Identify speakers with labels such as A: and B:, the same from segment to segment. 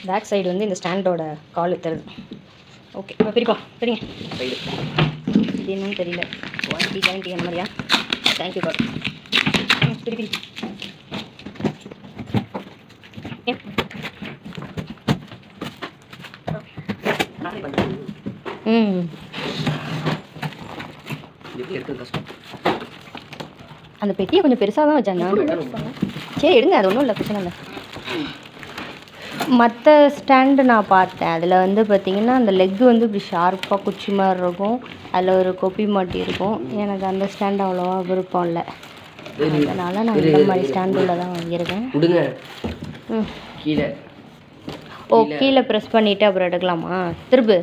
A: Back side வந்து இந்த ஸ்டாண்டோட கால் தருது. ஓகே இப்போ பிரிப்போம். சரிங்க, இது என்னன்னு தெரியல. வாரண்டி கேரண்டி அந்த மாதிரியா? Thank you God. பிரி அந்த பெட்டியை கொஞ்சம் பெருசாக தான் வச்சாங்க. சரி எடுங்க, அது ஒன்றும் இல்லை, பிரச்சனை இல்லை. மற்ற ஸ்டாண்டு நான் பார்த்தேன், அதில் வந்து பார்த்திங்கன்னா அந்த லெக்கு வந்து இப்படி ஷார்ப்பாக குச்சி மாதிரி இருக்கும், அதில் ஒரு கொப்பி மாட்டி இருக்கும். எனக்கு அந்த ஸ்டாண்டு அவ்வளோவா விருப்பம் இல்லை, அதனால் நான் இந்த மாதிரி ஸ்டாண்டில் தான் வாங்கியிருக்கேன்.
B: கீழே
A: கீழே ப்ரெஸ் பண்ணிவிட்டு அப்புறம் எடுக்கலாமா? திருப்பு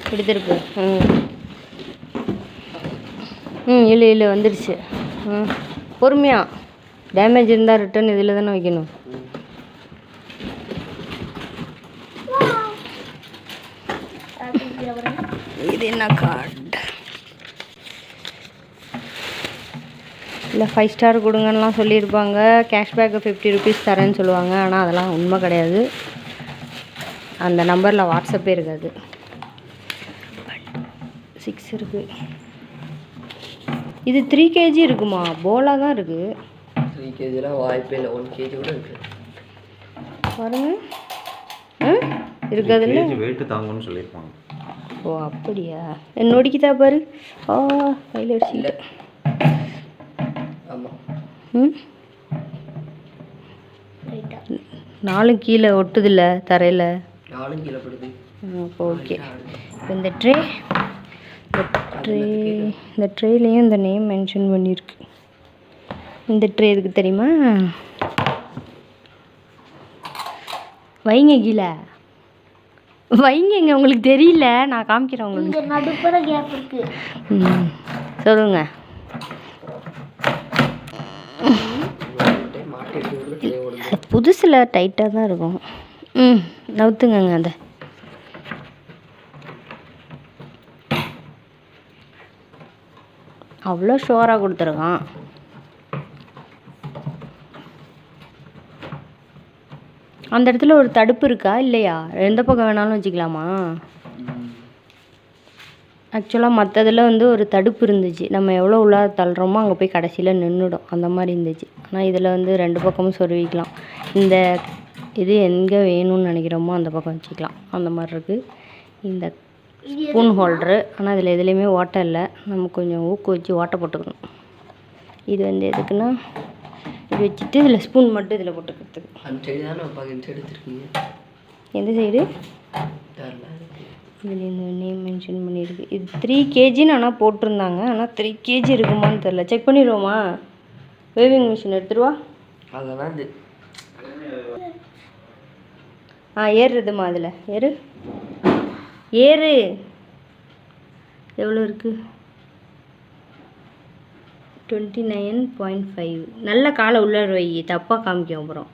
A: இப்படி திருப்பு. இல்லை வந்துடுச்சு. பொறுமையாக, டேமேஜ் இருந்தால் ரிட்டன் இதில் தானே வைக்கணும். இது என்ன கார்டு? இல்லை 5 ஸ்டார் கொடுங்கன்னெலாம் சொல்லியிருப்பாங்க, கேஷ்பேக்கு 50 ருபீஸ் தரேன்னு சொல்லுவாங்க. ஆனால் அதெல்லாம் உண்மை கிடையாது, அந்த நம்பரில் வாட்ஸ்அப்பே இருக்காது. 6 இருக்குது. இது 3 kg இருக்குமா? போலா தான் இருக்குது.
B: 3 kgலாம் வாய்ப்பே இல்லை, 1 kg கூட இருக்குது
A: பாருங்க. இருக்காது இல்லை,
C: வெயிட் தாங்கன்னு சொல்லியிருப்பாங்க.
A: ஓ அப்படியா? நொடிக்குதா பாரு. கையில் அடிச்சுக்கிட்ட.
B: ஆமாம்.
A: 4 கீழே ஒட்டுதில்ல தரையில்,
B: 4 கீழே படுது.
A: ஓகே. இந்த ட்ரேலையும் இந்த நேம் மென்ஷன் பண்ணியிருக்கு. இந்த ட்ரே எதுக்கு தெரியுமா? வைங்க கீழே வைங்க, உங்களுக்கு தெரியல, நான் காமிக்கிறேன் உங்களுக்கு.
D: நடுப்புற கேப் இருக்கு.
A: சொல்லுங்க. புதுசில் டைட்டாக தான் இருக்கும். நவுத்துங்க அதை. அவ்வளோ ஷோராக கொடுத்துருக்கான். அந்த இடத்துல ஒரு தடுப்பு இருக்கா இல்லையா? எந்த பக்கம் வேணாலும் வச்சுக்கலாமா? ஆக்சுவலாக மற்றதில் வந்து ஒரு தடுப்பு இருந்துச்சு, நம்ம எவ்வளோ உள்ளார தள்ளுறோமோ அங்கே போய் கடைசியில் நின்றுடும், அந்த மாதிரி இருந்துச்சு. ஆனால் இதில் வந்து 2 பக்கமும் சொருவிக்கலாம். இந்த இது எங்கே வேணும்னு நினைக்கிறோமோ அந்த பக்கம் வச்சுக்கலாம், அந்த மாதிரி இருக்குது. இந்த ஸ்பூன் ஹோல்டரு, ஆனால் இதில் எதுலேயுமே ஓட்டை இல்லை, நம்ம கொஞ்சம் ஊக்கு வச்சு ஓட்டை போட்டுக்கணும். இது வந்து எதுக்குன்னா இது வச்சுட்டு இதில் ஸ்பூன் மட்டும் இதில் போட்டுக்கிறதுக்கு.
B: அந்த சைடு தானே எடுத்துருக்கீங்க.
A: எந்த சைடு? இதில் இந்த நேம் மென்ஷன் பண்ணியிருக்கு. இது 3 kgன்னு ஆனால் போட்டிருந்தாங்க, ஆனால் 3 kg இருக்குமான்னு தெரில. செக் பண்ணிடுவோமா? வேவிங் மிஷின் எடுத்துருவா.
B: அதெல்லாம் இது
A: ஏறுறதுமா, அதில் ஏறு. எவ்வளோ இருக்குது? 29.5. நல்ல காலை உள்ள வை, தப்பாக காமிக்கும் அப்புறம்.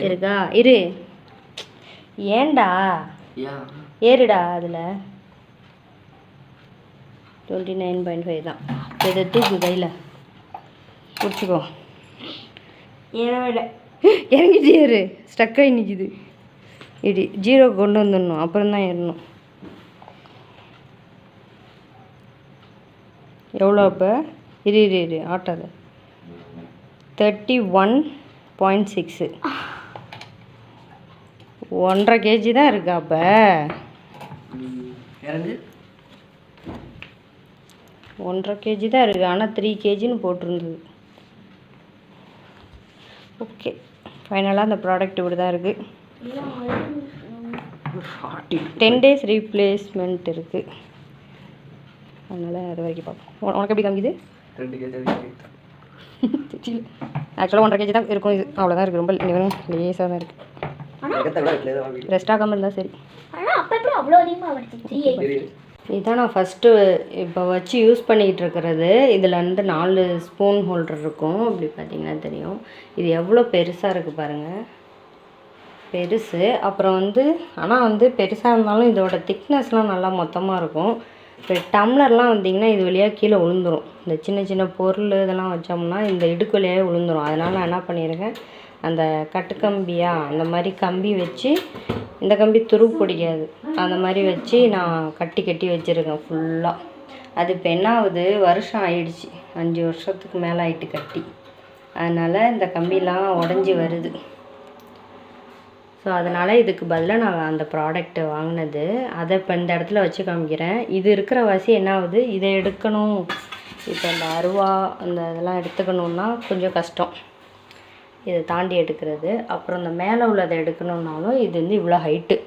A: இருக்கா? இரு. ஏண்டா ஏறுடா. அதில் 29.5 தான். இதை தூக்கு கையில் பிடிச்சிக்கோ. ஏறவில்லை, இறங்கிட்டு ஏறு. ஸ்டக்காகி நிற்கிது. இடி 0 கொண்டு வந்துடணும், அப்புறம் தான் ஏறணும். எவ்வளோ இப்போ? இரு ஆட்டாத. 31.6. 1.5 kg தான் இருக்கா அப்போ? 1.5 kg தான் இருக்குது, ஆனால் 3 kgன்னு போட்டிருந்தது. ஓகே, ஃபைனலாக அந்த ப்ராடக்ட் இப்படி தான் இருக்குது. 10 days ரீப்ளேஸ்மெண்ட் இருக்குது, அதனால் அது வரைக்கும் பார்ப்போம். உனக்கு எப்படி காமிக்குது?
B: 2 kg
A: ஆக்சுவலாக 1.5 kg தான் இருக்கும். இது அவ்வளோதான் இருக்குது, ரொம்ப லேஸாக தான் இருக்குது. ரெஸ்ட் ஆகாமல் இருந்தால் சரி. இதுதான் நான் ஃபஸ்ட்டு இப்போ வச்சு யூஸ் பண்ணிகிட்டு இருக்கிறது. இதில் வந்து 4 ஸ்பூன் ஹோல்டர் இருக்கும், அப்படி பார்த்தீங்கன்னா தெரியும். இது எவ்வளோ பெருசாக இருக்குது பாருங்கள், பெருசு. அப்புறம் வந்து ஆனால் வந்து பெருசாக இருந்தாலும் இதோட திக்னஸ்லாம் நல்லா மொத்தமாக இருக்கும். இப்போ டம்ளர்லாம் வந்திங்கன்னா இது வழியாக கீழே விழுந்துடும். இந்த சின்ன சின்ன பொருள் இதெல்லாம் வச்சோம்னா இந்த இடுக்கு வழியாகவே விழுந்துடும். அதனால் நான் என்ன பண்ணியிருக்கேன், அந்த கட்டுக்கம்பியா அந்த மாதிரி கம்பி வச்சு, இந்த கம்பி துரு பிடிக்காது, அந்த மாதிரி வச்சு நான் கட்டி கட்டி வச்சுருக்கேன் ஃபுல்லாக. அது இப்போ என்ன ஆகுது, வருஷம் ஆயிடுச்சு, 5 வருஷத்துக்கு மேலே ஆயிட்டு கட்டி. அதனால் இந்த கம்பிலாம் உடஞ்சி வருது. ஸோ அதனால் இதுக்கு பதிலாக நான் அந்த ப்ராடக்ட்டு வாங்கினது, அதை இப்போ இந்த இடத்துல வச்சு காமிக்கிறேன். இது இருக்கிற வாசி என்ன ஆகுது, இதை எடுக்கணும், இப்போ இந்த அருவா அந்த இதெல்லாம் எடுத்துக்கணுன்னா கொஞ்சம் கஷ்டம், இதை தாண்டி எடுக்கிறது. அப்புறம் இந்த மேலே உள்ளதை எடுக்கணுன்னாலும் இது வந்து இவ்வளோ ஹைட்டு,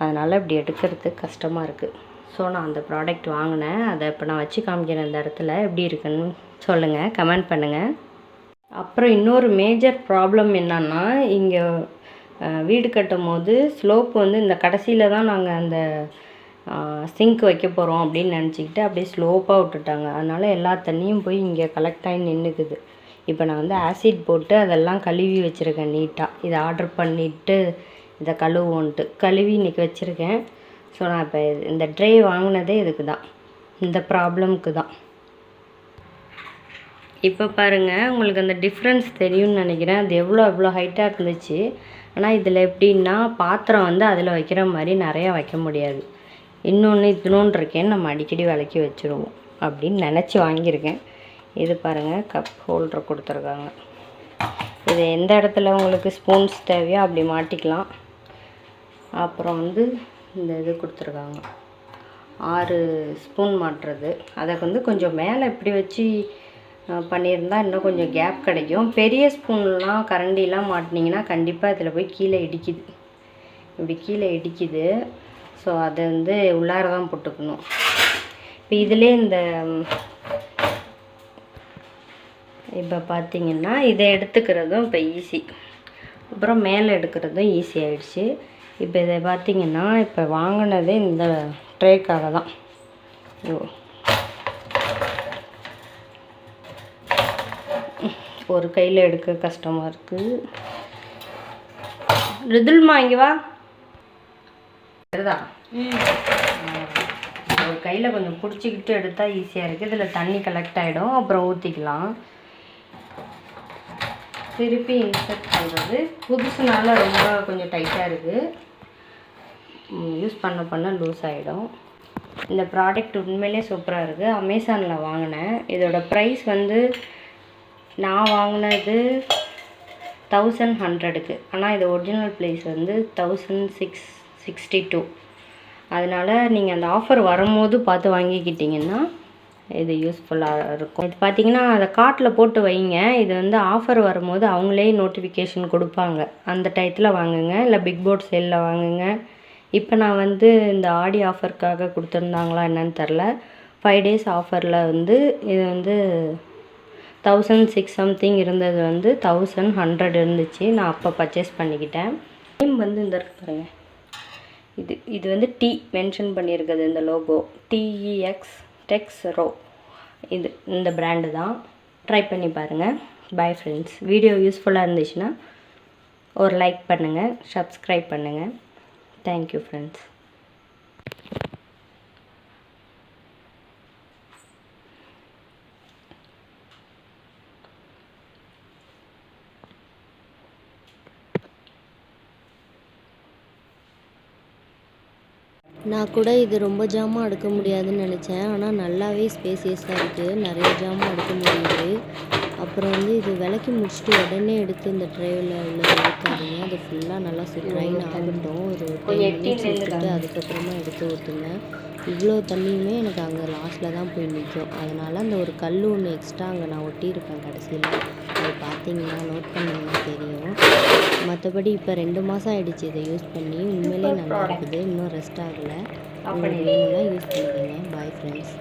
A: அதனால் இப்படி எடுக்கிறதுக்கு கஷ்டமாக இருக்குது. ஸோ நான் அந்த ப்ராடக்ட் வாங்கினேன், அதை இப்போ நான் வச்சு காமிக்கிறேன் இந்த இடத்துல. எப்படி இருக்குன்னு சொல்லுங்கள், கமெண்ட் பண்ணுங்கள். அப்புறம் இன்னொரு மேஜர் ப்ராப்ளம் என்னன்னா, இங்கே வீடு கட்டும் போது ஸ்லோப் வந்து இந்த கடைசியில் தான் நாங்கள் அந்த சிங்க் வைக்க போகிறோம் அப்படின்னு நினச்சிக்கிட்டு அப்படியே ஸ்லோப்பாக விட்டுட்டாங்க. அதனால் எல்லா தண்ணியும் போய் இங்கே கலெக்ட் ஆகி நின்றுக்குது. இப்போ நான் வந்து ஆசிட் போட்டு அதெல்லாம் கழுவி வச்சுருக்கேன் நீட்டாக. இதை ஆர்டர் பண்ணிவிட்டு இதை கழுவி இன்றைக்கி வச்சுருக்கேன். ஸோ நான் இப்போ இந்த ட்ரே வாங்கினதே இதுக்கு தான், இந்த ப்ராப்ளம்க்கு தான். இப்போ பாருங்கள், உங்களுக்கு அந்த டிஃப்ரென்ஸ் தெரியும்னு நினைக்கிறேன். அது எவ்வளோ ஹைட்டாக இருந்துச்சு. ஆனால் இதில் எப்படின்னா, பாத்திரம் வந்து அதில் வைக்கிற மாதிரி நிறையா வைக்க முடியாது. இன்னொன்று இத்தினோன்னு இருக்கேன்னு நம்ம அடிக்கடி விளக்கி வச்சுருவோம் அப்படின்னு நினச்சி வாங்கியிருக்கேன். இது பாருங்கள், கப் ஹோல்டர் கொடுத்துருக்காங்க. இது எந்த இடத்துல உங்களுக்கு ஸ்பூன்ஸ் தேவையோ அப்படி மாட்டிக்கலாம். அப்புறம் வந்து இந்த இது கொடுத்துருக்காங்க, 6 ஸ்பூன் மாட்டுறது. அதை வந்து கொஞ்சம் மேலே இப்படி வச்சு பண்ணியிருந்தால் இன்னும் கொஞ்சம் கேப் கிடைக்கும். பெரிய ஸ்பூன்லாம் கரண்டிலாம் மாட்டினீங்கன்னா கண்டிப்பாக இதில் போய் கீழே இடிக்குது, இப்படி கீழே இடிக்குது. ஸோ அதை வந்து உள்ளார தான் போட்டுக்கணும். இப்போ இதிலே இந்த இப்போ பார்த்திங்கன்னா இதை எடுத்துக்கிறதும் இப்போ ஈஸி, அப்புறம் மேலே எடுக்கிறதும் ஈஸி ஆகிடுச்சு. இப்போ இதை பார்த்திங்கன்னா இப்போ வாங்கினதே இந்த ட்ரேக்காக தான். ஒரு கையில் எடுக்க கஷ்டமாக இருக்குது. ரிதுல்மா இங்கே வா, வருதா? ஒரு கையில் கொஞ்சம் பிடிச்சிக்கிட்டு எடுத்தால் ஈஸியாக இருக்குது. இதில் தண்ணி கலெக்ட் ஆகிடும், அப்புறம் ஊற்றிக்கலாம். திருப்பி இன்சர்ட் பண்ணுறது புதுசுனால ரொம்ப கொஞ்சம் டைட்டாக இருக்குது, யூஸ் பண்ண லூஸ் ஆகிடும். இந்த ப்ராடக்ட் உண்மையிலே சூப்பராக இருக்குது. அமேசானில் வாங்கினேன். இதோட ப்ரைஸ் வந்து நான் வாங்கினது 1100க்கு, ஆனால் இது ஒரிஜினல் ப்ரைஸ் வந்து 1662. அதனால் நீங்கள் அந்த ஆஃபர் வரும்போது பார்த்து வாங்கிக்கிட்டிங்கன்னா இது யூஸ்ஃபுல்லாக இருக்கும். இது பார்த்திங்கன்னா அதை கார்ட்டில் போட்டு வைங்க. இது வந்து ஆஃபர் வரும்போது அவங்களே நோட்டிஃபிகேஷன் கொடுப்பாங்க, அந்த டயத்தில் வாங்குங்க, இல்லை பிக் போர்ட் சேலில் வாங்குங்க. இப்போ நான் வந்து இந்த ஆடி ஆஃபருக்காக கொடுத்துருந்தாங்களா என்னன்னு தெரில, 5 days ஆஃபரில் வந்து இது வந்து 1600 சம்திங் இருந்தது வந்து 1100 இருந்துச்சு. நான் அப்போ பர்ச்சேஸ் பண்ணிக்கிட்டேன். நேம் வந்து இந்த இருக்கு பாருங்கள், இது வந்து டி மென்ஷன் பண்ணியிருக்குது இந்த லோகோ, TEX டெக்ஸ் ரோ. இந்த பிராண்டு தான். ட்ரை பண்ணி பாருங்கள். Bye friends. வீடியோ யூஸ்ஃபுல்லாக இருந்துச்சுன்னா ஒரு லைக் பண்ணுங்கள், சப்ஸ்கிரைப் பண்ணுங்கள். Thank you friends.
C: நான் கூட இது ரொம்ப ஜாமான் எடுக்க முடியாதுன்னு நினச்சேன், ஆனால் நல்லாவே ஸ்பேசியஸாக இருக்குது, நிறைய ஜாமான் எடுக்க முடியுது. அப்புறம் வந்து இது விளக்கி முடிச்சுட்டு உடனே எடுத்து இந்த ட்ரேவில் உள்ளதை ஊற்றாதீங்க, அது ஃபுல்லாக நல்லா ட்ரைன் ஆகட்டும். ஒரு 10 minutes விட்டுட்டு அதுக்கப்புறமா எடுத்து ஊற்றுங்க. இவ்வளோ தண்ணியுமே எனக்கு அங்கே லாஸ்ட்டில் தான் போய் நிற்கும். அதனால் அந்த ஒரு கல் ஒன்று எக்ஸ்ட்ரா அங்கே நான் ஒட்டியிருப்பேன் கடைசியில், அது பார்த்தீங்கன்னா நோட் பண்ணிங்கன்னா தெரியும். மற்றபடி இப்போ 2 மாதம் ஆகிடுச்சு இதை யூஸ் பண்ணி, உண்மையிலே நல்லா இருக்குது, இன்னும் ரெஸ்ட் ஆகலை. உங்களுக்கு வேணும்னா யூஸ் பண்ணிக்கோங்க. Bye friends.